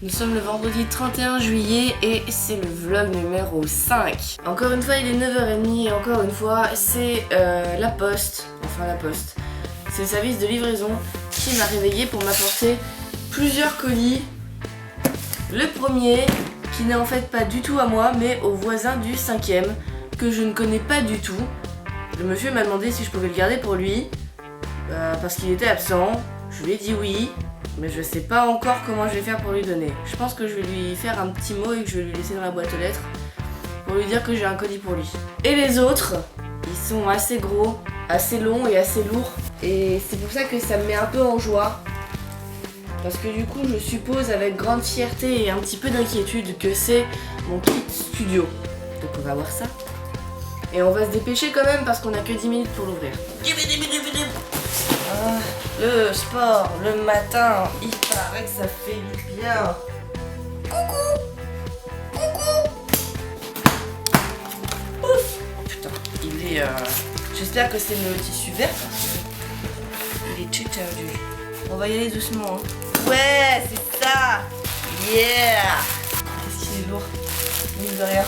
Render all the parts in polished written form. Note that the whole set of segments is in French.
Nous sommes le vendredi 31 juillet et c'est le vlog numéro 5. Encore une fois il est 9h30 et encore une fois c'est la poste, c'est le service de livraison qui m'a réveillée pour m'apporter plusieurs colis. Le premier qui n'est en fait pas du tout à moi mais au voisin du 5e que je ne connais pas du tout. Le monsieur m'a demandé si je pouvais le garder pour lui parce qu'il était absent. Je lui ai dit oui. Mais je sais pas encore comment je vais faire pour lui donner. Je pense que je vais lui faire un petit mot et que je vais lui laisser dans la boîte aux lettres pour lui dire que j'ai un colis pour lui. Et les autres, ils sont assez gros, assez longs et assez lourds. Et c'est pour ça que ça me met un peu en joie. Parce que du coup, je suppose avec grande fierté et un petit peu d'inquiétude que c'est mon kit studio. Donc on va voir ça. Et on va se dépêcher quand même parce qu'on a que 10 minutes pour l'ouvrir. Le sport, le matin, il paraît que ça fait du bien. Coucou. Ouf. Putain, il est... J'espère que c'est le tissu vert parce qu'il est tendu. On va y aller doucement. Hein. Ouais, c'est ça. Yeah. Qu'est-ce qu'il est lourd. Mine de rien.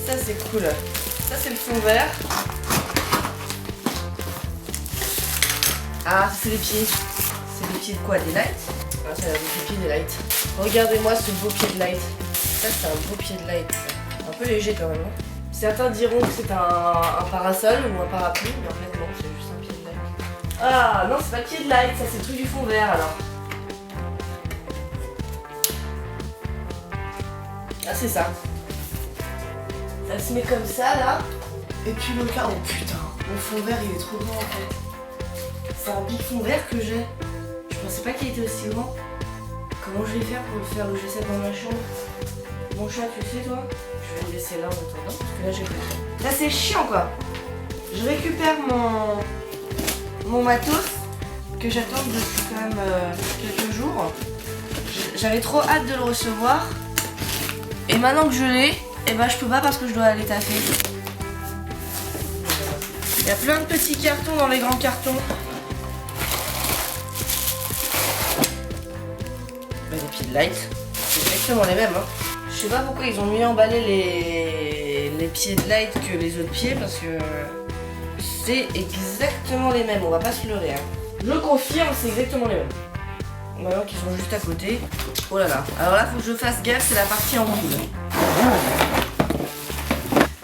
Ça, c'est cool. Ça, c'est le fond vert. Ah, c'est les pieds. C'est les pieds de quoi? Des lights? Ah, c'est les pieds des lights. Regardez-moi ce beau pied de light. Ça, c'est un beau pied de light. Un peu léger quand même. Hein. Certains diront que c'est un parasol ou un parapluie, mais en fait, non, c'est juste un pied de light. Ah, non, c'est pas le pied de light, ça, c'est le truc du fond vert alors. Ah, c'est ça. Ça se met comme ça là. Et puis le cas, oh putain, mon fond vert il est trop grand en fait. C'est un big fond vert que j'ai. Je pensais pas qu'il était aussi grand. Comment je vais faire pour le faire où j'essaie dans ma chambre? Mon chat, tu sais toi? Je vais le laisser là en attendant parce que là j'ai plus. Là c'est chiant quoi. Je récupère mon matos que j'attends depuis quand même quelques jours. J'avais trop hâte de le recevoir. Et maintenant que je l'ai, et ben je peux pas parce que je dois aller taffer. Il y a plein de petits cartons dans les grands cartons. Des pieds de light, c'est exactement les mêmes. Hein. Je sais pas pourquoi ils ont mieux emballé les pieds de light que les autres pieds parce que c'est exactement les mêmes. On va pas se leurrer. Hein. Je confirme, c'est exactement les mêmes. Maintenant qu'ils sont juste à côté. Oh là là. Alors là, faut que je fasse gaffe, c'est la partie en boule.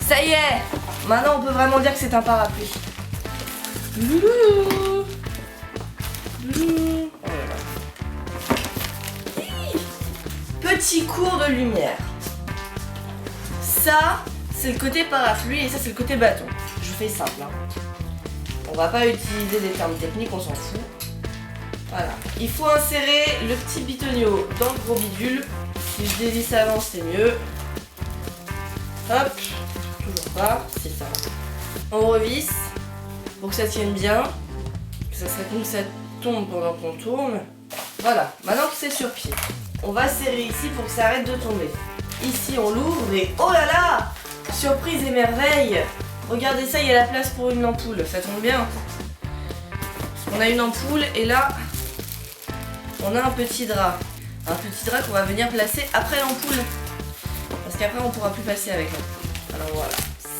Ça y est. Maintenant, on peut vraiment dire que c'est un parapluie. Loulou. Loulou. Oh là là. Petit cours de lumière. Ça, c'est le côté parapluie et ça, c'est le côté bâton. Je fais simple. Hein. On va pas utiliser des termes techniques, on s'en fout. Voilà. Il faut insérer le petit bitonio dans le gros bidule. Si je dévisse avant, c'est mieux. Hop. Toujours pas, c'est ça. On revisse pour que ça tienne bien. Ça serait con que ça tombe pendant qu'on tourne. Voilà. Maintenant que c'est sur pied. On va serrer ici pour que ça arrête de tomber. Ici on l'ouvre et oh là là! Surprise et merveille! Regardez ça, il y a la place pour une ampoule, ça tombe bien. On a une ampoule et là, on a un petit drap. Un petit drap qu'on va venir placer après l'ampoule. Parce qu'après on ne pourra plus passer avec. Alors voilà,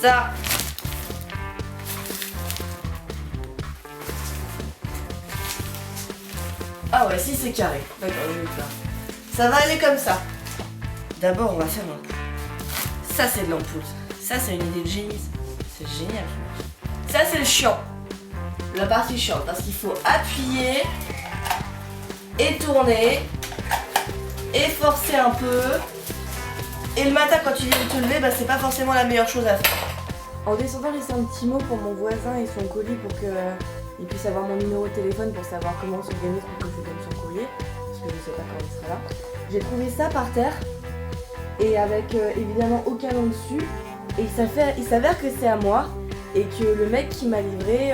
ça. Ah ouais, si c'est carré. D'accord, je vais le faire. Ça va aller comme ça. D'abord, on va faire l'ampoule. Ça, c'est de l'ampoule. Ça, c'est une idée de génie. C'est génial. Ça, c'est le chiant. La partie chiante. Parce qu'il faut appuyer et tourner et forcer un peu. Et le matin, quand tu viens de te lever, bah, c'est pas forcément la meilleure chose à faire. En descendant, laisser un petit mot pour mon voisin et son colis pour qu'il puisse avoir mon numéro de téléphone pour savoir comment s'organiser pour que je donne son courrier. Je ne sais pas quand il sera là. J'ai trouvé ça par terre et avec évidemment aucun nom dessus et il s'avère que c'est à moi et que le mec qui m'a livré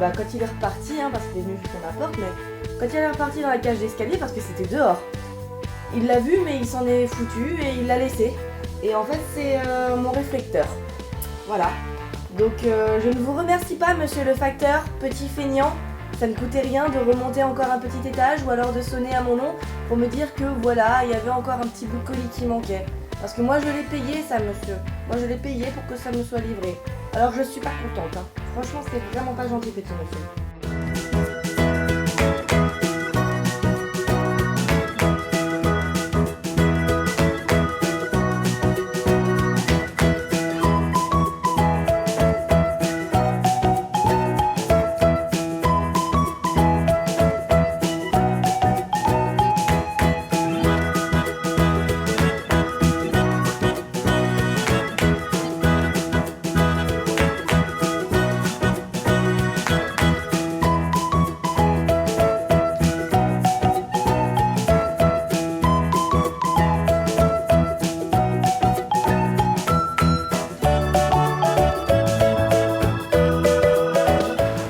quand il est reparti, hein, parce qu'il est venu jusqu'à ma porte, mais quand il est reparti dans la cage d'escalier parce que c'était dehors, il l'a vu mais il s'en est foutu et il l'a laissé et en fait c'est mon réflecteur. Voilà. Donc je ne vous remercie pas monsieur le facteur, petit feignant, Ça ne coûtait rien de remonter encore un petit étage ou alors de sonner à mon nom pour me dire que voilà, il y avait encore un petit bout de colis qui manquait. Parce que moi je l'ai payé ça, monsieur. Moi je l'ai payé pour que ça me soit livré. Alors je suis pas contente, hein. Franchement c'est vraiment pas gentil, petit monsieur.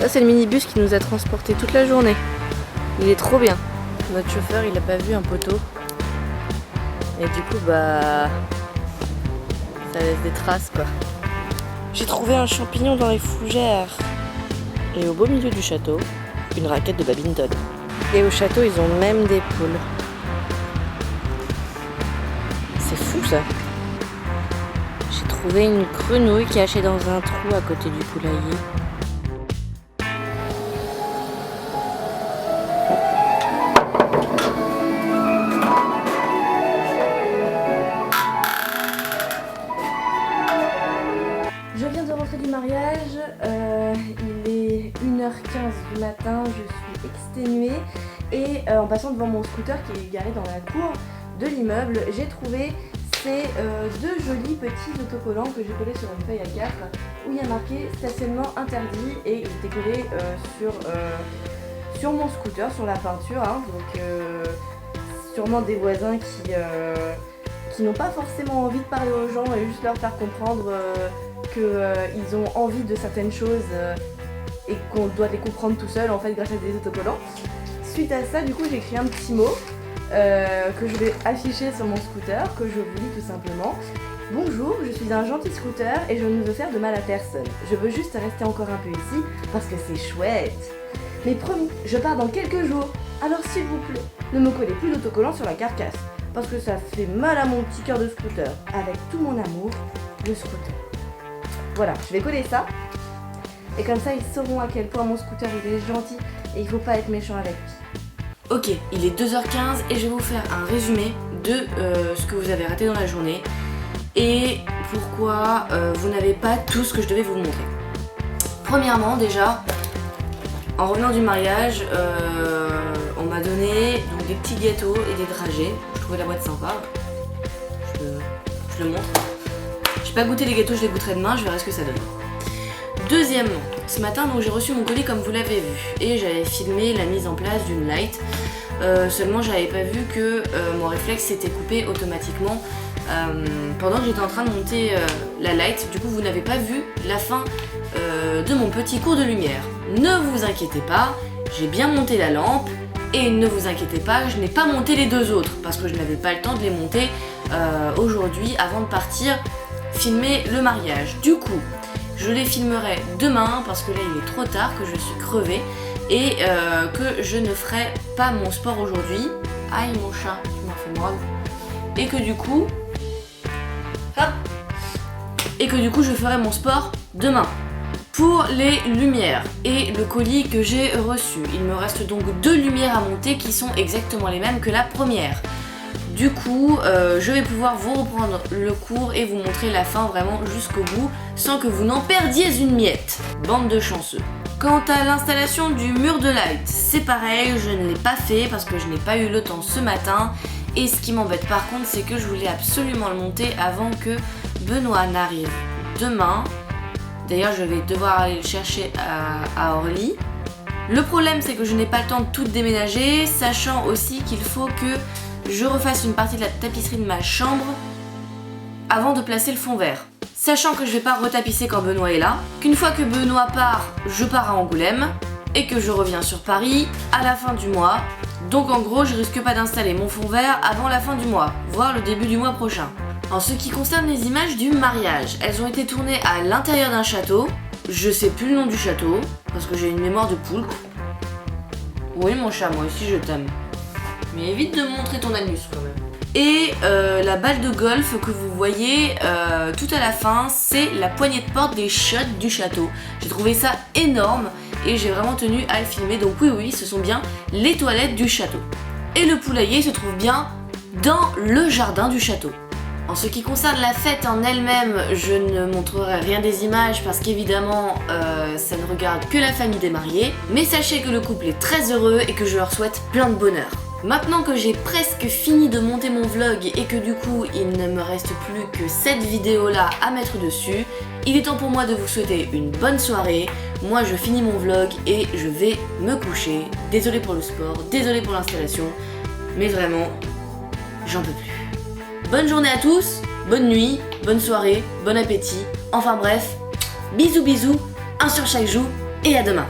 C'est le minibus qui nous a transportés toute la journée. Il est trop bien. Notre chauffeur il a pas vu un poteau. Et du coup ça laisse des traces quoi. J'ai trouvé un champignon dans les fougères. Et au beau milieu du château, une raquette de badminton. Et au château ils ont même des poules. C'est fou ça. J'ai trouvé une grenouille cachée dans un trou à côté du poulailler. Je viens de rentrer du mariage, il est 1h15 du matin, je suis exténuée et en passant devant mon scooter qui est garé dans la cour de l'immeuble, j'ai trouvé ces deux jolis petits autocollants que j'ai collés sur une feuille A4 où il y a marqué stationnement interdit et il était collé sur mon scooter, sur la peinture, hein, donc sûrement des voisins qui n'ont pas forcément envie de parler aux gens et juste leur faire comprendre qu'ils ont envie de certaines choses et qu'on doit les comprendre tout seul en fait grâce à des autocollants. Suite à ça, du coup, j'ai écrit un petit mot que je vais afficher sur mon scooter, que je vous lis tout simplement. Bonjour, je suis un gentil scooter et je ne veux faire de mal à personne. Je veux juste rester encore un peu ici parce que c'est chouette. Mais promis, je pars dans quelques jours. Alors s'il vous plaît, ne me collez plus d'autocollants sur la carcasse parce que ça fait mal à mon petit cœur de scooter. Avec tout mon amour, le scooter. Voilà, je vais coller ça. Et comme ça, ils sauront à quel point mon scooter il est gentil et il faut pas être méchant avec lui. Ok, il est 2h15 et je vais vous faire un résumé de ce que vous avez raté dans la journée et pourquoi vous n'avez pas tout ce que je devais vous montrer. Premièrement, déjà, en revenant du mariage, on m'a donné donc, des petits gâteaux et des dragées. Je trouvais la boîte sympa. Je le montre. J'ai pas goûté les gâteaux, je les goûterai demain, je verrai ce que ça donne. Deuxièmement, ce matin donc j'ai reçu mon colis comme vous l'avez vu et j'avais filmé la mise en place d'une light. Seulement j'avais pas vu que mon réflexe s'était coupé automatiquement pendant que j'étais en train de monter la light. Du coup vous n'avez pas vu la fin de mon petit cours de lumière. Ne vous inquiétez pas, j'ai bien monté la lampe et ne vous inquiétez pas, je n'ai pas monté les deux autres parce que je n'avais pas le temps de les monter aujourd'hui avant de partir filmer le mariage. Du coup, je les filmerai demain parce que là il est trop tard, que je suis crevée et que je ne ferai pas mon sport aujourd'hui. Aïe mon chat, tu m'as fait mal. Et que du coup, hop, je ferai mon sport demain. Pour les lumières et le colis que j'ai reçu, il me reste donc 2 lumières à monter qui sont exactement les mêmes que la première. Du coup, je vais pouvoir vous reprendre le cours et vous montrer la fin vraiment jusqu'au bout sans que vous n'en perdiez une miette. Bande de chanceux. Quant à l'installation du mur de light, c'est pareil, je ne l'ai pas fait parce que je n'ai pas eu le temps ce matin. Et ce qui m'embête par contre, c'est que je voulais absolument le monter avant que Benoît n'arrive demain. D'ailleurs, je vais devoir aller le chercher à Orly. Le problème, c'est que je n'ai pas le temps de tout déménager, sachant aussi qu'il faut que je refasse une partie de la tapisserie de ma chambre avant de placer le fond vert. Sachant que je vais pas retapisser quand Benoît est là, qu'une fois que Benoît part, je pars à Angoulême et que je reviens sur Paris à la fin du mois. Donc en gros, je risque pas d'installer mon fond vert avant la fin du mois, voire le début du mois prochain. En ce qui concerne les images du mariage, elles ont été tournées à l'intérieur d'un château. Je sais plus le nom du château, parce que j'ai une mémoire de poulpe. Oui mon chat, moi aussi je t'aime. Mais évite de montrer ton anus quand même. Et la balle de golf que vous voyez tout à la fin, c'est la poignée de porte des shots du château. J'ai trouvé ça énorme et j'ai vraiment tenu à le filmer. Donc oui, ce sont bien les toilettes du château. Et le poulailler se trouve bien dans le jardin du château. En ce qui concerne la fête en elle-même, je ne montrerai rien des images parce qu'évidemment ça ne regarde que la famille des mariés. Mais sachez que le couple est très heureux et que je leur souhaite plein de bonheur. Maintenant que j'ai presque fini de monter mon vlog et que du coup il ne me reste plus que cette vidéo là à mettre dessus, il est temps pour moi de vous souhaiter une bonne soirée. Moi je finis mon vlog et je vais me coucher. Désolée pour le sport, désolée pour l'installation, mais vraiment, j'en peux plus. Bonne journée à tous, bonne nuit, bonne soirée, bon appétit, enfin bref, bisous, un sur chaque joue et à demain.